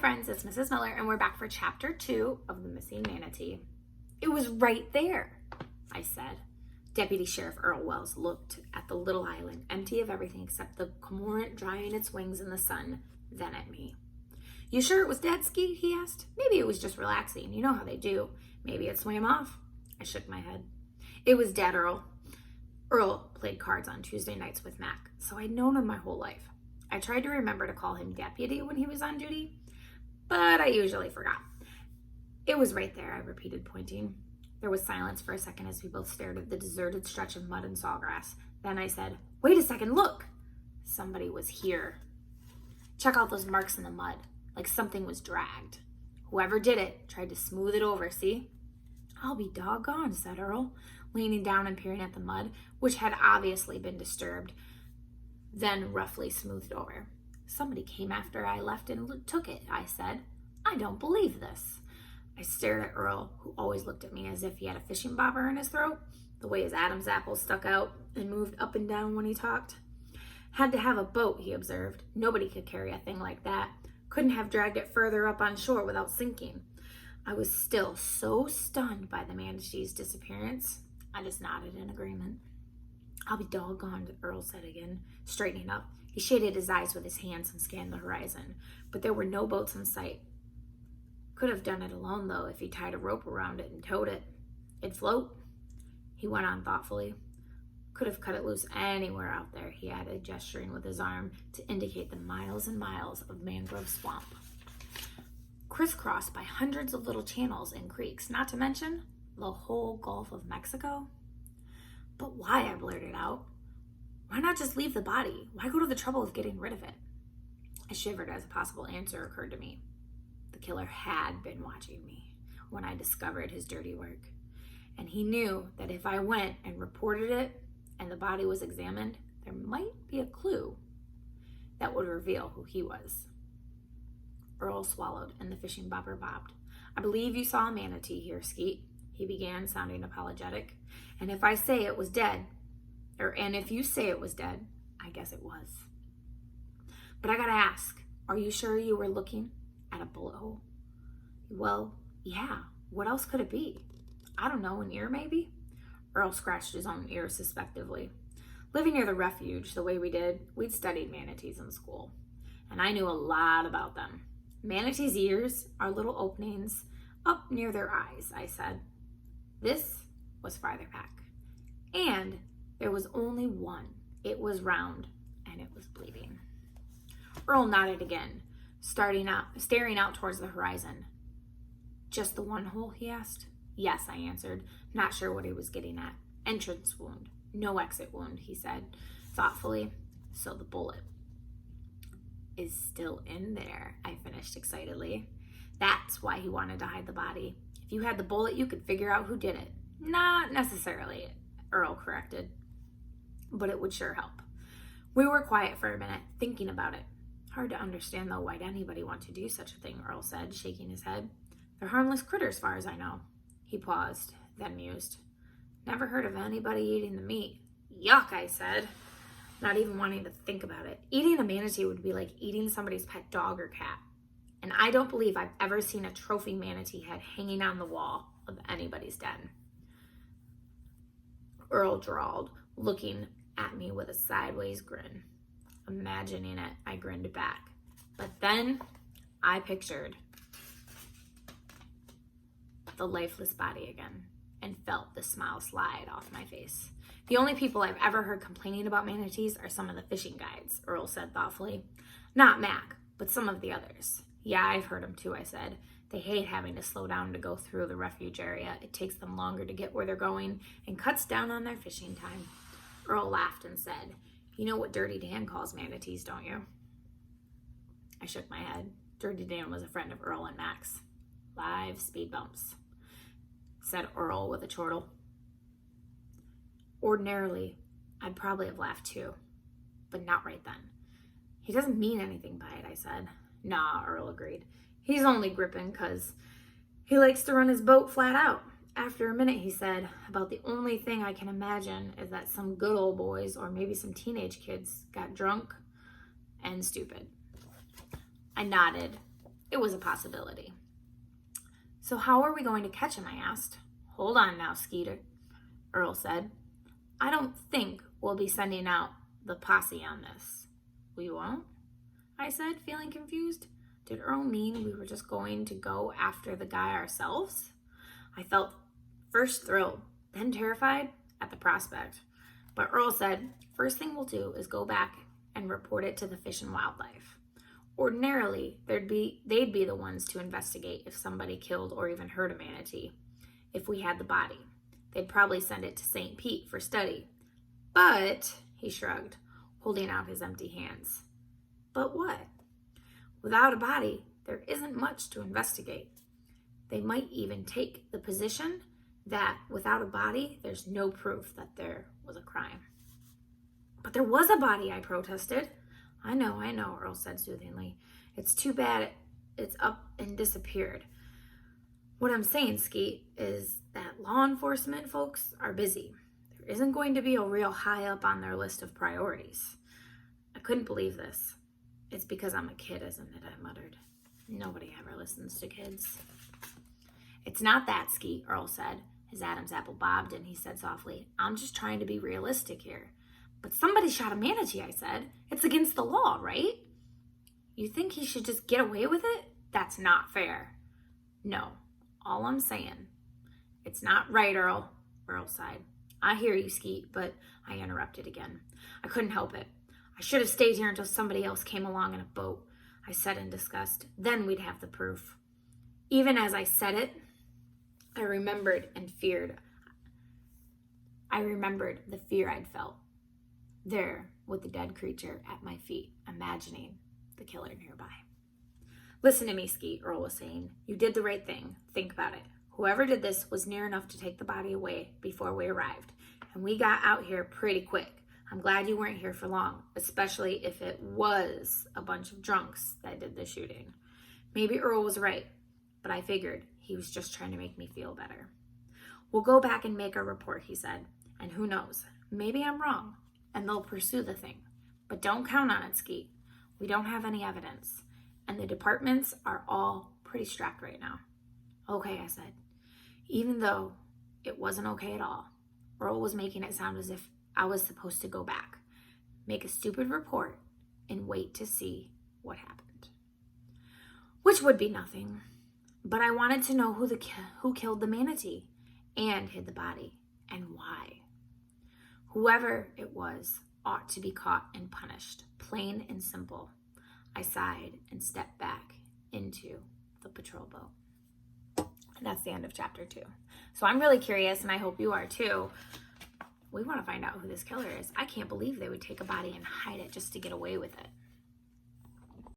friends, it's Mrs. Miller, and we're back for chapter 2 of The Missing Manatee. It was right there, I said. Deputy Sheriff Earl Wells looked at the little island, empty of everything except the cormorant drying its wings in the sun, then at me. You sure it was dead, Skeet? He asked. Maybe it was just relaxing. You know how they do. Maybe it swam off. I shook my head. It was dead, Earl. Earl played cards on Tuesday nights with Mac, so I'd known him my whole life. I tried to remember to call him Deputy when he was on duty, but I usually forgot. It was right there, I repeated, pointing. There was silence for a second as we both stared at the deserted stretch of mud and sawgrass. Then I said, "Wait a second, look!" Somebody was here. Check out those marks in the mud, like something was dragged. Whoever did it tried to smooth it over, see? I'll be doggone, said Earl, leaning down and peering at the mud, which had obviously been disturbed, then roughly smoothed over. Somebody came after I left and took it, I said. I don't believe this. I stared at Earl, who always looked at me as if he had a fishing bobber in his throat, the way his Adam's apple stuck out and moved up and down when he talked. Had to have a boat, he observed. Nobody could carry a thing like that. Couldn't have dragged it further up on shore without sinking. I was still so stunned by the manatee's disappearance. I just nodded in agreement. I'll be doggone, Earl said again, straightening up. He shaded his eyes with his hands and scanned the horizon, but there were no boats in sight. Could have done it alone, though, if he tied a rope around it and towed it. It'd float, he went on thoughtfully. Could have cut it loose anywhere out there, he added, gesturing with his arm to indicate the miles and miles of mangrove swamp, crisscrossed by hundreds of little channels and creeks, not to mention the whole Gulf of Mexico. But why, I blurted out. Why not just leave the body? Why go to the trouble of getting rid of it? I shivered as a possible answer occurred to me. The killer had been watching me when I discovered his dirty work, and he knew that if I went and reported it and the body was examined, there might be a clue that would reveal who he was. Earl swallowed and the fishing bobber bobbed. I believe you saw a manatee here, Skeet, he began, sounding apologetic. And if I say it was dead, and if you say it was dead, I guess it was. But I gotta ask, are you sure you were looking at a bullet hole? Well, yeah. What else could it be? I don't know, an ear maybe? Earl scratched his own ear suspectively. Living near the refuge the way we did, we'd studied manatees in school, and I knew a lot about them. Manatees' ears are little openings up near their eyes, I said. This was farther back, and there was only one. It was round, and it was bleeding. Earl nodded again, staring out towards the horizon. Just the one hole, he asked. Yes, I answered, not sure what he was getting at. Entrance wound, no exit wound, he said thoughtfully. So the bullet is still in there, I finished excitedly. That's why he wanted to hide the body. If you had the bullet, you could figure out who did it. Not necessarily, Earl corrected, but it would sure help. We were quiet for a minute, thinking about it. Hard to understand, though, why'd anybody want to do such a thing, Earl said, shaking his head. They're harmless critters, far as I know. He paused, then mused. Never heard of anybody eating the meat. Yuck, I said, not even wanting to think about it. Eating a manatee would be like eating somebody's pet dog or cat. And I don't believe I've ever seen a trophy manatee head hanging on the wall of anybody's den. Earl drawled, looking at me with a sideways grin. Imagining it, I grinned back. But then I pictured the lifeless body again and felt the smile slide off my face. The only people I've ever heard complaining about manatees are some of the fishing guides, Earl said thoughtfully. Not Mac, but some of the others. Yeah, I've heard them too, I said. They hate having to slow down to go through the refuge area. It takes them longer to get where they're going and cuts down on their fishing time. Earl laughed and said, You know what Dirty Dan calls manatees, don't you? I shook my head. Dirty Dan was a friend of Earl and Mac's. Live speed bumps, said Earl with a chortle. Ordinarily, I'd probably have laughed too, but not right then. He doesn't mean anything by it, I said. Nah, Earl agreed. He's only gripping 'cause he likes to run his boat flat out. After a minute, he said, about the only thing I can imagine is that some good old boys, or maybe some teenage kids, got drunk and stupid. I nodded. it was a possibility. So how are we going to catch him, I asked. Hold on now, Skeeter, Earl said. I don't think we'll be sending out the posse on this. We won't? I said, feeling confused. Did Earl mean we were just going to go after the guy ourselves? I felt first thrilled, then terrified at the prospect. But Earl said, first thing we'll do is go back and report it to the Fish and Wildlife. Ordinarily, they'd be the ones to investigate if somebody killed or even hurt a manatee. If we had the body, they'd probably send it to St. Pete for study. But, he shrugged, holding out his empty hands. But what? Without a body, there isn't much to investigate. They might even take the position that without a body, there's no proof that there was a crime. But there was a body, I protested. I know, Earl said soothingly. It's too bad it's up and disappeared. What I'm saying, Skeet, is that law enforcement folks are busy. There isn't going to be a real high up on their list of priorities. I couldn't believe this. It's because I'm a kid, isn't it? I muttered. Nobody ever listens to kids. It's not that, Skeet, Earl said. His Adam's apple bobbed and he said softly, I'm just trying to be realistic here. But somebody shot a manatee, I said. It's against the law, right? You think he should just get away with it? That's not fair. No, all I'm saying. It's not right, Earl sighed. I hear you, Skeet, but I interrupted again. I couldn't help it. I should have stayed here until somebody else came along in a boat, I said in disgust. Then we'd have the proof. Even as I said it, I remembered the fear I'd felt. There, with the dead creature at my feet, imagining the killer nearby. Listen to me, Skeet, Earl was saying. You did the right thing. Think about it. Whoever did this was near enough to take the body away before we arrived. And we got out here pretty quick. I'm glad you weren't here for long, especially if it was a bunch of drunks that did the shooting. Maybe Earl was right, but I figured he was just trying to make me feel better. We'll go back and make our report, he said. And who knows, maybe I'm wrong, and they'll pursue the thing. But don't count on it, Skeet. We don't have any evidence, and the departments are all pretty strapped right now. Okay, I said. Even though it wasn't okay at all, Earl was making it sound as if I was supposed to go back, make a stupid report, and wait to see what happened. Which would be nothing. But I wanted to know who killed the manatee and hid the body, and why. Whoever it was ought to be caught and punished, plain and simple. I sighed and stepped back into the patrol boat. And that's the end of chapter 2. So I'm really curious, and I hope you are too. We want to find out who this killer is. I can't believe they would take a body and hide it just to get away with it.